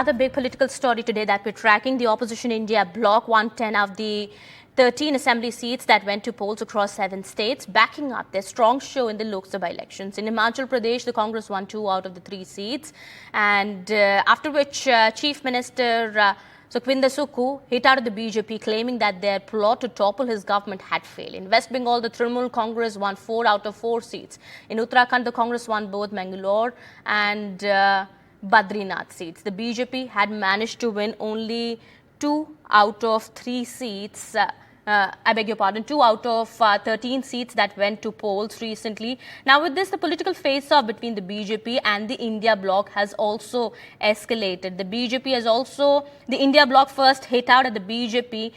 Another big political story today that we're tracking, the opposition India bloc won 10 of the 13 assembly seats that went to polls across 7 states, backing up their strong show in the Lok Sabha elections. In Himachal Pradesh, the Congress won 2 out of the 3 seats, and after which Chief Minister Sukhwinder Sukhu hit out of the BJP, claiming that their plot to topple his government had failed. In West Bengal, the Trinamool Congress won 4 out of 4 seats. In Uttarakhand, the Congress won both Mangalore and Badrinath seats. The BJP had managed to win only 2 out of 3 seats. I beg your pardon, 2 out of 13 seats that went to polls recently. Now, with this, the political face-off between the BJP and the India bloc has also escalated. The India bloc first hit out at the BJP,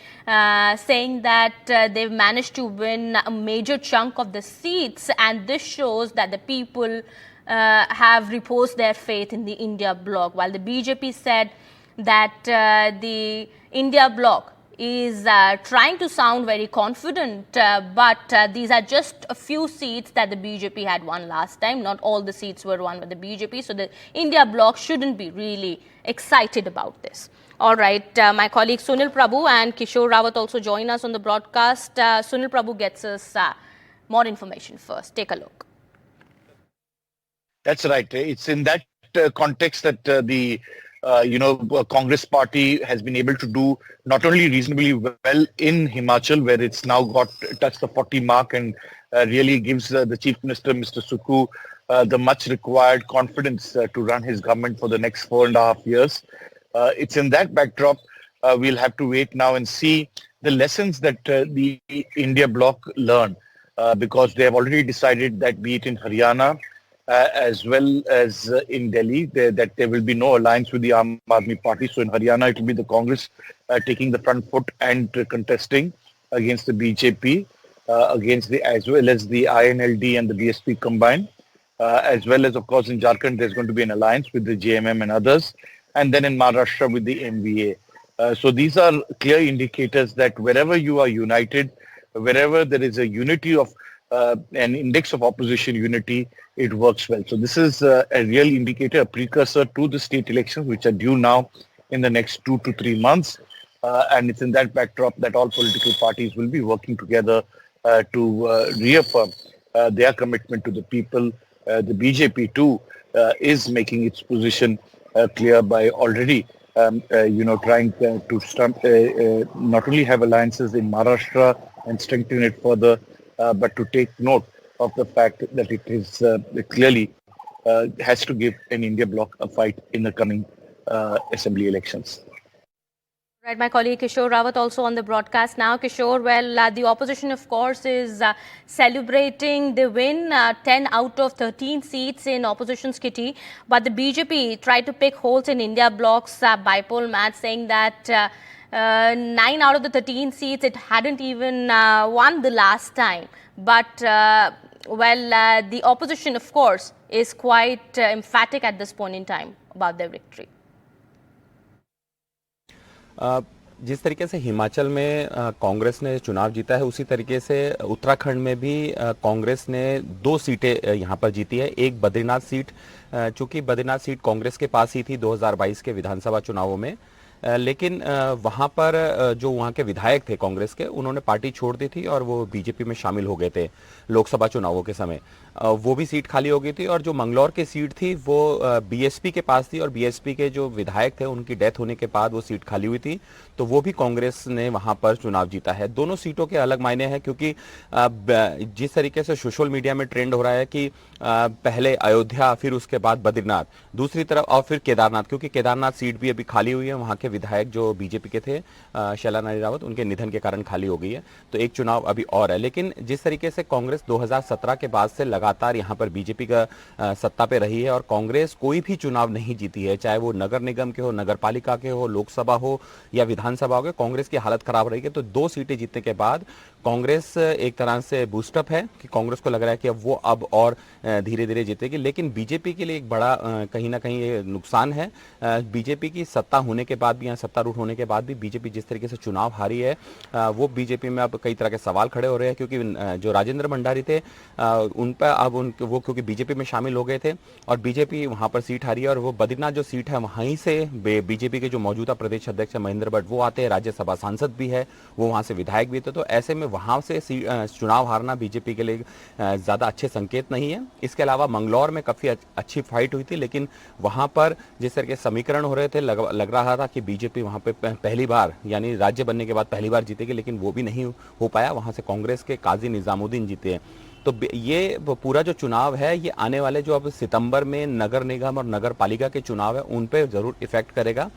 saying that they've managed to win a major chunk of the seats, and this shows that the people have reposed their faith in the India bloc, while the BJP said that the India bloc is trying to sound very confident, but these are just a few seats that the BJP had won last time. Not all the seats were won by the BJP, so the India bloc shouldn't be really excited about this. All right, my colleagues Sunil Prabhu and Kishore Rawat also join us on the broadcast. Sunil Prabhu gets us more information first. Take a look. That's right. It's in that context that the Congress party has been able to do not only reasonably well in Himachal, where it's now touched the 40 mark and really gives the Chief Minister, Mr. Sukhu, the much required confidence to run his government for the next 4.5 years. It's in that backdrop we'll have to wait now and see the lessons that the India bloc learn, because they have already decided that, be it in Haryana, as well as in Delhi, that there will be no alliance with the Aam Aadmi Party. So in Haryana, it will be the Congress taking the front foot and contesting against the BJP, as well as the INLD and the BSP combined, as well as, of course, in Jharkhand, there's going to be an alliance with the JMM and others, and then in Maharashtra with the MVA. So these are clear indicators that wherever you are united, wherever there is a unity of an index of opposition unity, it works well. So this is a real indicator, a precursor to the state elections, which are due now in the next 2 to 3 months. And it's in that backdrop that all political parties will be working together to reaffirm their commitment to the people. The BJP too is making its position clear by already trying to not only have alliances in Maharashtra and strengthen it further, but to take note of the fact that it is clearly has to give an India bloc a fight in the coming assembly elections. Right, my colleague Kishore Rawat also on the broadcast now. Kishore, well, the opposition, of course, is celebrating the win, 10 out of 13 seats in opposition's kitty. But the BJP tried to pick holes in India bloc's bipoll match, saying that 9 out of the 13 seats it hadn't even won the last time. But, the opposition, of course, is quite emphatic at this point in time about their victory. जिस तरीके से हिमाचल में कांग्रेस ने चुनाव जीता है, उसी तरीके से उत्तराखंड में भी कांग्रेस ने 2 सीटें यहां पर जीती है। एक बद्रीनाथ सीट, चूंकि बद्रीनाथ सीट कांग्रेस के पास ही थी 2022 के विधानसभा चुनावों में, लेकिन वहां पर जो वहां के विधायक थे कांग्रेस के, उन्होंने पार्टी छोड़ दी थी और वो बीजेपी में शामिल हो गए थे लोकसभा चुनावों के समय। वो भी सीट खाली हो गई थी और जो मंगलौर की सीट थी वो बीएसपी के पास थी और बीएसपी के जो विधायक थे उनकी डेथ होने के बाद वो सीट खाली हुई थी, तो वो भी कांग्रेस ने वहां पर चुनाव जीता है। दोनों सीटों के अलग मायने हैं, क्योंकि जिस तरीके से सोशल मीडिया में ट्रेंड हो रहा है कि पहले अयोध्या, फिर उसके बाद बद्रीनाथ, दूसरी तरफ और फिर केदारनाथ, क्योंकि केदारनाथ सीट भी अभी खाली हुई है। वहां के विधायक जो बीजेपी के थे शैला नारी रावत, उनके निधन के कारण खाली हो गई है, तो एक चुनाव अभी और है। लेकिन जिस तरीके से कांग्रेस 2017 के बाद से लगातार यहां पर बीजेपी का सत्ता पे रही है और कांग्रेस कोई भी चुनाव नहीं जीती है, चाहे वो नगर निगम के हो, नगर पालिका के हो, लोकसभा हो या विधानसभा हो, कांग्रेस की हालत खराब रही है। तो 2 सीटें जीतने के बाद कांग्रेस एक तरह से बूस्टअप है कि कांग्रेस को लग रहा है कि अब वो और धीरे धीरे जीतेगी। लेकिन बीजेपी के लिए एक बड़ा कहीं ना कहीं ये नुकसान है। बीजेपी की सत्ता होने के बाद भी या सत्तारूढ़ होने के बाद भी बीजेपी जिस तरीके से चुनाव हारी है, वो बीजेपी में अब कई तरह के सवाल खड़े हो रहे हैं, क्योंकि जो राजेंद्र भंडारी थे उन पर अब वो क्योंकि बीजेपी में शामिल हो गए थे और बीजेपी वहां पर सीट हारी है। और वो बद्रीनाथ जो सीट है वहीं से बीजेपी के जो मौजूदा प्रदेश अध्यक्ष महेंद्र भट्ट वो आते हैं, राज्यसभा सांसद भी है, वो वहां से विधायक भी थे। तो ऐसे में वहां से चुनाव हारना बीजेपी के लिए ज्यादा अच्छे संकेत नहीं है। इसके अलावा मंगलौर में काफी अच्छी फाइट हुई थी, लेकिन वहां पर जिस तरह के समीकरण हो रहे थे लग रहा था कि बीजेपी वहां पे पहली बार यानी राज्य बनने के बाद पहली बार जीतेगी, लेकिन वो भी नहीं हो पाया। वहां से कांग्रेस के काजी निजामुद्दीन जीते हैं। तो ये पूरा जो चुनाव है ये आने वाले जो अब सितंबर में नगर निगम और नगर पालिका के चुनाव है उन पे जरूर इफेक्ट करेगा।